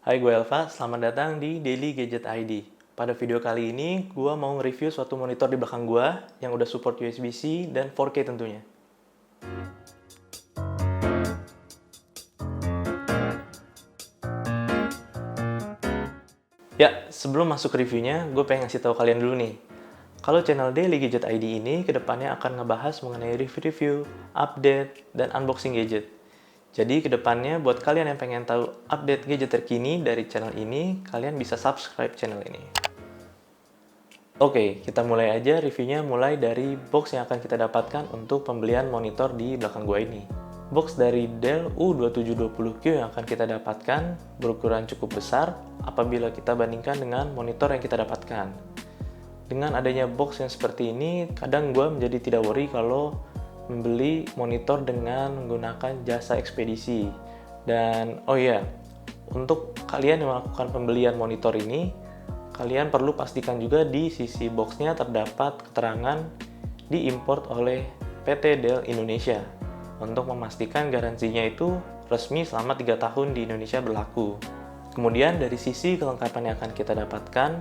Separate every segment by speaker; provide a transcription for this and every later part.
Speaker 1: Hai, gue Elva. Selamat datang di Daily Gadget ID. Pada video kali ini, gue mau nge-review suatu monitor di belakang gue yang udah support USB-C dan 4K tentunya. Ya, sebelum masuk ke reviewnya, gue pengen ngasih tahu kalian dulu nih. Kalau channel Daily Gadget ID ini kedepannya akan ngebahas mengenai review-review, update, dan unboxing gadget. Jadi kedepannya buat kalian yang pengen tahu update gadget terkini dari channel ini, kalian bisa subscribe channel ini. Oke, kita mulai aja reviewnya mulai dari box yang akan kita dapatkan untuk pembelian monitor di belakang gua ini. Box dari Dell U2720Q yang akan kita dapatkan berukuran cukup besar apabila kita bandingkan dengan monitor yang kita dapatkan. Dengan adanya box yang seperti ini, kadang gua menjadi tidak worry kalau membeli monitor dengan menggunakan jasa ekspedisi. Dan oh iya, untuk kalian yang melakukan pembelian monitor ini, kalian perlu pastikan juga di sisi boxnya terdapat keterangan diimport oleh PT Dell Indonesia untuk memastikan garansinya itu resmi selama 3 tahun di Indonesia berlaku. Kemudian dari sisi kelengkapan yang akan kita dapatkan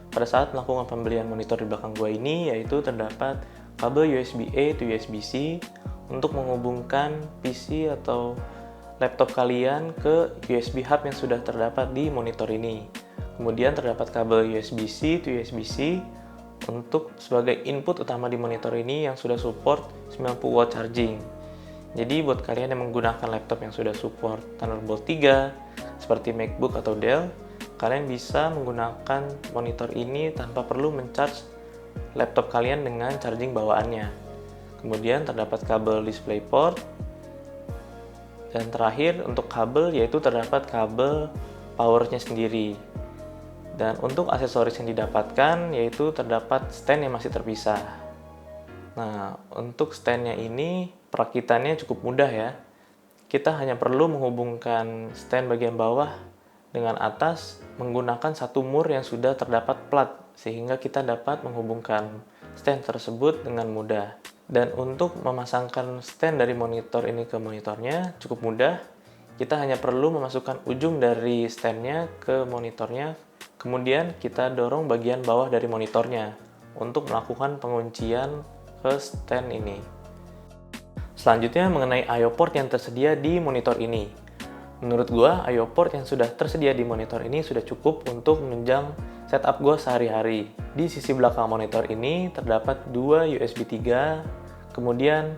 Speaker 1: pada saat melakukan pembelian monitor di belakang gua ini, yaitu terdapat kabel USB-A to USB-C untuk menghubungkan PC atau laptop kalian ke USB hub yang sudah terdapat di monitor ini. Kemudian terdapat kabel USB-C to USB-C untuk sebagai input utama di monitor ini yang sudah support 90 watt charging. Jadi buat kalian yang menggunakan laptop yang sudah support Thunderbolt 3 seperti MacBook atau Dell, kalian bisa menggunakan monitor ini tanpa perlu mencharge laptop kalian dengan charging bawaannya. Kemudian terdapat kabel DisplayPort, dan terakhir untuk kabel yaitu terdapat kabel powernya sendiri. Dan untuk aksesoris yang didapatkan yaitu terdapat stand yang masih terpisah. Nah, untuk standnya ini perakitannya cukup mudah ya. Kita hanya perlu menghubungkan stand bagian bawah dengan atas menggunakan satu mur yang sudah terdapat plat, sehingga kita dapat menghubungkan stand tersebut dengan mudah. Dan untuk memasangkan stand dari monitor ini ke monitornya cukup mudah. Kita hanya perlu memasukkan ujung dari standnya ke monitornya, kemudian kita dorong bagian bawah dari monitornya untuk melakukan penguncian ke stand ini. Selanjutnya mengenai I/O port yang tersedia di monitor ini. Menurut gua, I/O port yang sudah tersedia di monitor ini sudah cukup untuk menunjang setup gua sehari-hari. Di sisi belakang monitor ini terdapat 2 USB 3, kemudian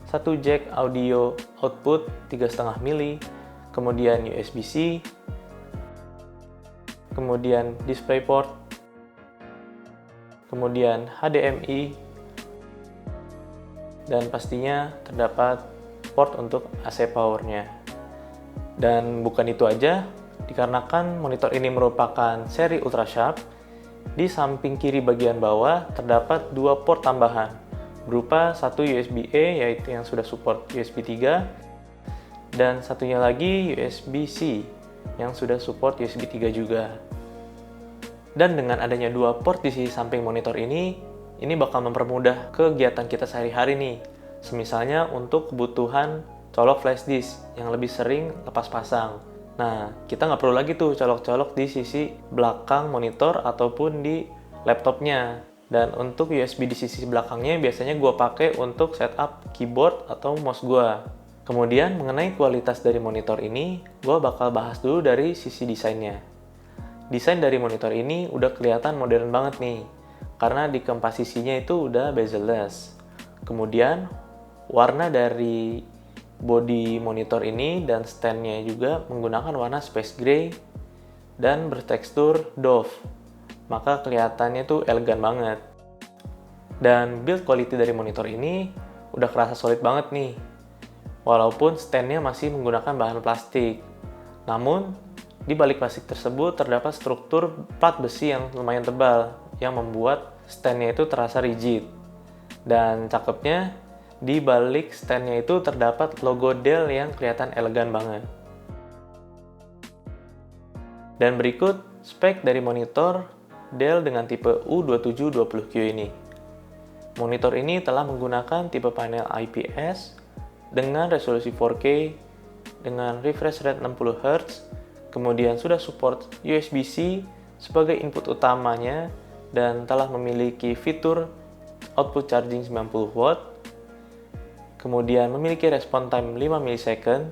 Speaker 1: satu jack audio output 3,5 mili, kemudian USB-C, kemudian DisplayPort, kemudian HDMI, dan pastinya terdapat port untuk AC powernya. Dan bukan itu aja, dikarenakan monitor ini merupakan seri Ultra Sharp, di samping kiri bagian bawah terdapat 2 port tambahan, berupa satu USB-A yaitu yang sudah support USB 3, dan satunya lagi USB-C yang sudah support USB 3 juga. Dan dengan adanya 2 port di sisi samping monitor ini bakal mempermudah kegiatan kita sehari-hari nih. Semisalnya untuk kebutuhan colok flash disk yang lebih sering lepas pasang. Nah, kita nggak perlu lagi tuh colok-colok di sisi belakang monitor ataupun di laptopnya. Dan untuk USB di sisi belakangnya biasanya gue pakai untuk setup keyboard atau mouse gue. Kemudian mengenai kualitas dari monitor ini, gue bakal bahas dulu dari sisi desainnya. Desain dari monitor ini udah kelihatan modern banget nih, karena di keempat sisinya itu udah bezel-less. Kemudian warna dari bodi monitor ini dan standnya juga menggunakan warna space gray dan bertekstur doff, maka kelihatannya tuh elegan banget. Dan build quality dari monitor ini udah kerasa solid banget nih, walaupun standnya masih menggunakan bahan plastik. Namun, di balik plastik tersebut terdapat struktur plat besi yang lumayan tebal, yang membuat standnya itu terasa rigid. Dan cakepnya, di balik standnya itu terdapat logo Dell yang kelihatan elegan banget. Dan berikut spek dari monitor Dell dengan tipe U2720Q ini. Monitor ini telah menggunakan tipe panel IPS dengan resolusi 4K dengan refresh rate 60 Hz, kemudian sudah support USB-C sebagai input utamanya, dan telah memiliki fitur output charging 90 watt, kemudian memiliki respon time 5 millisecond,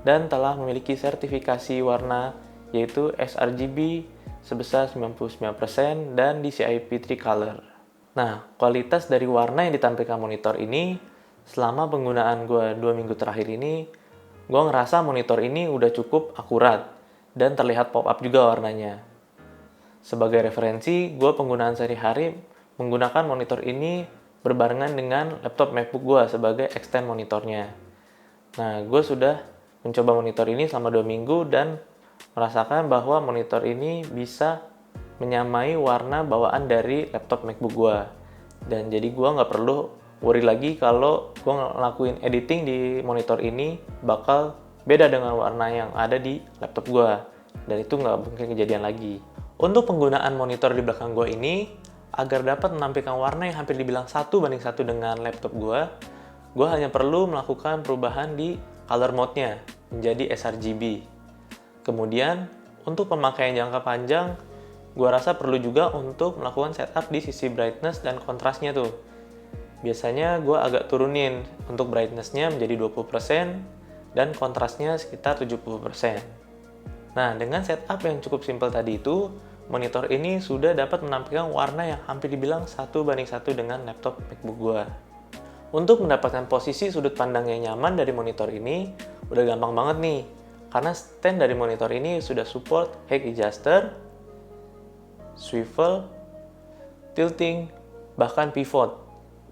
Speaker 1: dan telah memiliki sertifikasi warna yaitu sRGB sebesar 99% dan DCI P3 Color. Nah, kualitas dari warna yang ditampilkan monitor ini selama penggunaan gue 2 minggu terakhir ini, gue ngerasa monitor ini udah cukup akurat dan terlihat pop-up juga warnanya. Sebagai referensi, gue penggunaan sehari-hari menggunakan monitor ini berbarengan dengan laptop MacBook gue sebagai extend monitornya. Nah, gue sudah mencoba monitor ini selama 2 minggu dan merasakan bahwa monitor ini bisa menyamai warna bawaan dari laptop MacBook gue. Dan jadi gue nggak perlu worry lagi kalau gue ngelakuin editing di monitor ini bakal beda dengan warna yang ada di laptop gue. Dan itu nggak mungkin kejadian lagi. Untuk penggunaan monitor di belakang gue ini, agar dapat menampilkan warna yang hampir dibilang 1:1 dengan laptop gue hanya perlu melakukan perubahan di color mode-nya menjadi sRGB. Kemudian, untuk pemakaian jangka panjang, gue rasa perlu juga untuk melakukan setup di sisi brightness dan kontrasnya tuh. Biasanya gue agak turunin untuk brightness-nya menjadi 20% dan kontrasnya sekitar 70%. Nah, dengan setup yang cukup simpel tadi itu, monitor ini sudah dapat menampilkan warna yang hampir dibilang 1:1 dengan laptop MacBook gue. Untuk mendapatkan posisi sudut pandang yang nyaman dari monitor ini, udah gampang banget nih. Karena stand dari monitor ini sudah support height adjuster, swivel, tilting, bahkan pivot.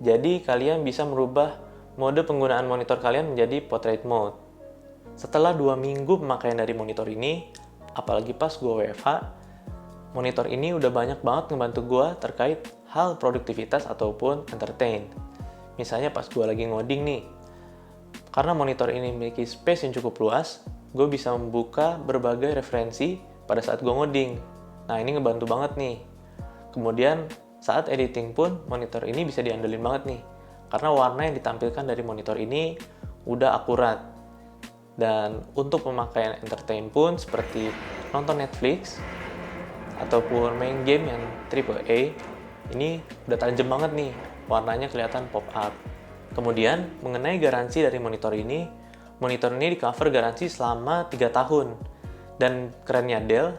Speaker 1: Jadi kalian bisa merubah mode penggunaan monitor kalian menjadi portrait mode. Setelah 2 minggu pemakaian dari monitor ini, apalagi pas gue WFH, monitor ini udah banyak banget ngebantu gue terkait hal produktivitas ataupun entertain. Misalnya pas gue lagi ngoding nih, karena monitor ini memiliki space yang cukup luas, gue bisa membuka berbagai referensi pada saat gue ngoding. Nah, ini ngebantu banget nih. Kemudian, saat editing pun, monitor ini bisa diandelin banget nih. Karena warna yang ditampilkan dari monitor ini udah akurat. Dan untuk pemakaian entertain pun, seperti nonton Netflix, ataupun main game yang AAA, ini udah tajam banget nih. Warnanya kelihatan pop-up. Kemudian, mengenai garansi dari monitor ini di cover garansi selama 3 tahun. Dan kerennya Dell,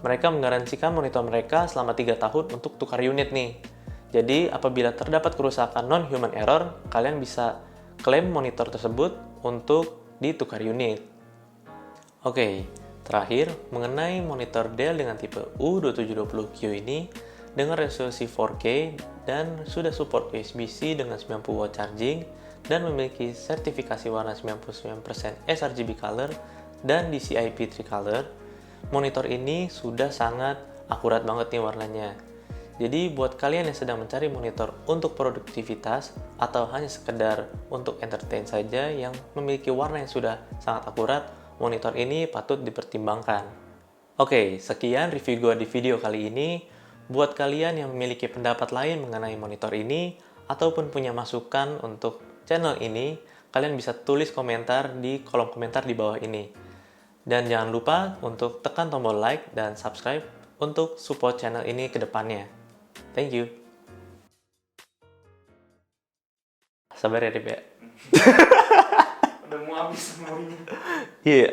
Speaker 1: mereka menggaransikan monitor mereka selama 3 tahun untuk tukar unit nih. Jadi, apabila terdapat kerusakan non-human error, kalian bisa klaim monitor tersebut untuk ditukar unit. Oke, terakhir, mengenai monitor Dell dengan tipe U2720Q ini, dengan resolusi 4K dan sudah support USB-C dengan 90 watt charging dan memiliki sertifikasi warna 99% sRGB color dan DCI P3 color, monitor ini sudah sangat akurat banget nih warnanya. Jadi buat kalian yang sedang mencari monitor untuk produktivitas atau hanya sekedar untuk entertain saja yang memiliki warna yang sudah sangat akurat, monitor ini patut dipertimbangkan. Oke, sekian review gue di video kali ini. Buat kalian yang memiliki pendapat lain mengenai monitor ini ataupun punya masukan untuk channel ini, kalian bisa tulis komentar di kolom komentar di bawah ini. Dan jangan lupa untuk tekan tombol like dan subscribe untuk support channel ini ke depannya. Thank you. Sabar ya, Dip ya.
Speaker 2: Udah mau habis semuanya.
Speaker 1: Iya.